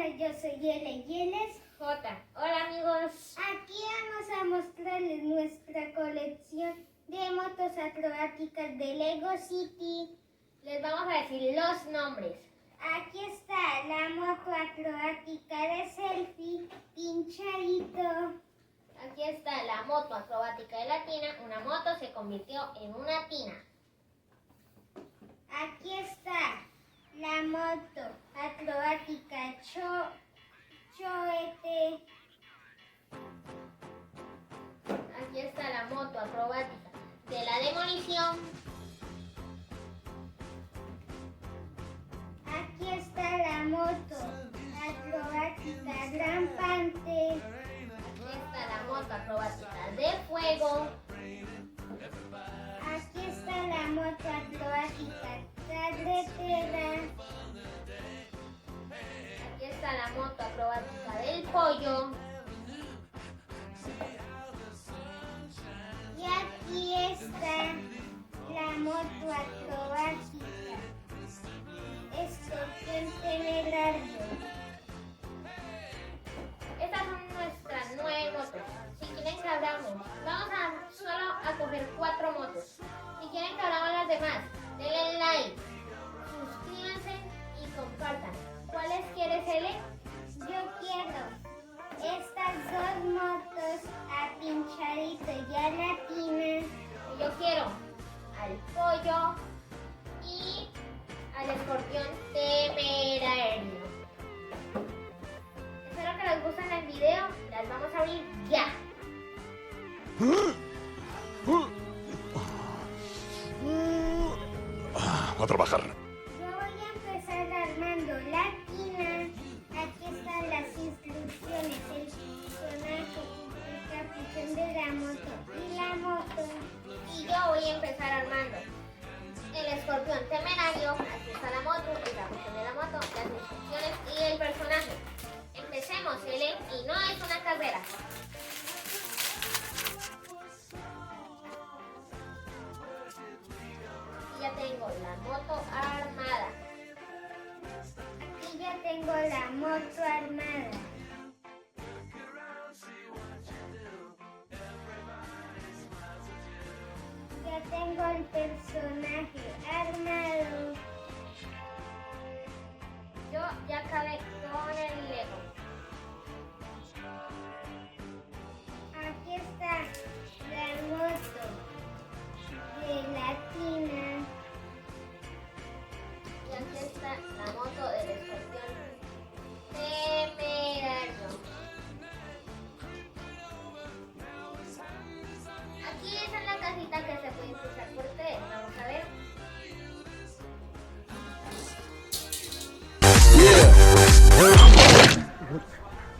Hola, yo soy Ela y él es J. Hola amigos. Aquí vamos a mostrarles nuestra colección de motos acrobáticas de Lego City. Les vamos a decir los nombres. Aquí está la moto acrobática de selfie, pinchadito. Aquí está la moto acrobática de la tina. Una moto se convirtió en una tina. Aquí está la moto acrobática Choete. Aquí está la moto acrobática de la demolición. Aquí está la moto acrobática rampante. Aquí está la moto acrobática de fuego. Aquí está la moto acrobática carretera. Aquí está la moto acrobática del pollo. Y aquí está la moto acrobática escorpión temerario. Estas son nuestras 9 motos. Si quieren que hablamos, vamos a solo a coger 4 motos. Si quieren que hablamos las demás, denle like, suscríbanse y compartan. ¿Cuáles quieres, Ele? Yo quiero estas dos motos a pinchadito y a la tina. Yo quiero al pollo y al escorpión temerario. Espero que les guste el video. Las vamos a abrir ya. A trabajar. Yo voy a empezar armando la tina. Aquí están las instrucciones, el personaje, el capuchón de la moto y la moto. Y yo voy a empezar armando el escorpión temerario. Aquí está la moto, el capuchón de la moto, las instrucciones y el personaje. Empecemos, Ele, y no es una carrera. Y ya tengo la moto armada. Aquí ya tengo la moto armada. Ya tengo el personaje armado. Yo ya acabé con el Lego. Aquí está la moto de la tina. Y aquí está la moto del escorpión temerario. Aquí esa es la cajita que se puede impulsar por ustedes. Vamos a ver.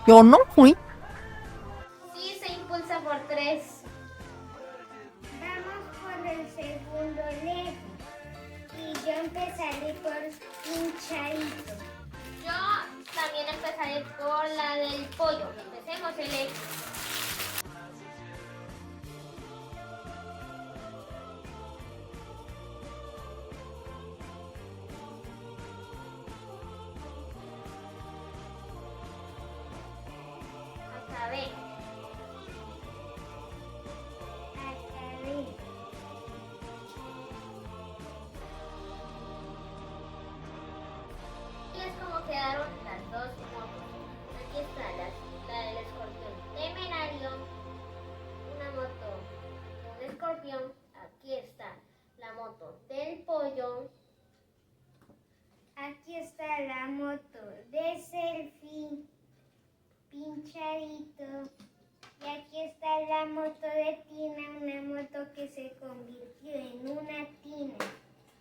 Yo no fui. Sí, se impulsa por 3. Vamos por el segundo Lego. Y yo empezaré por pinchadito. Yo también empezaré por la del pollo. Empecemos, Ele. Acabé. Acabé. Y es como quedaron las dos motos. Aquí está la del escorpión temerario. Una moto de un escorpión. Aquí está la moto del pollo. Aquí está la moto de selfie, pinchadito. Y aquí está la moto de tina, una moto que se convirtió en una tina.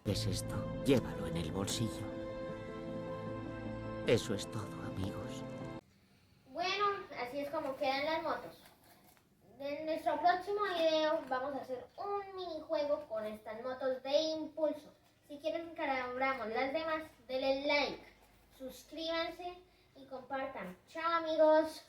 ¿Qué es esto? Llévalo en el bolsillo. Eso es todo, amigos. Bueno, así es como quedan las motos. En nuestro próximo video vamos a hacer un minijuego con estas motos de impulso. Si quieren que abramos las demás, denle like, suscríbanse y compartan. Chao amigos.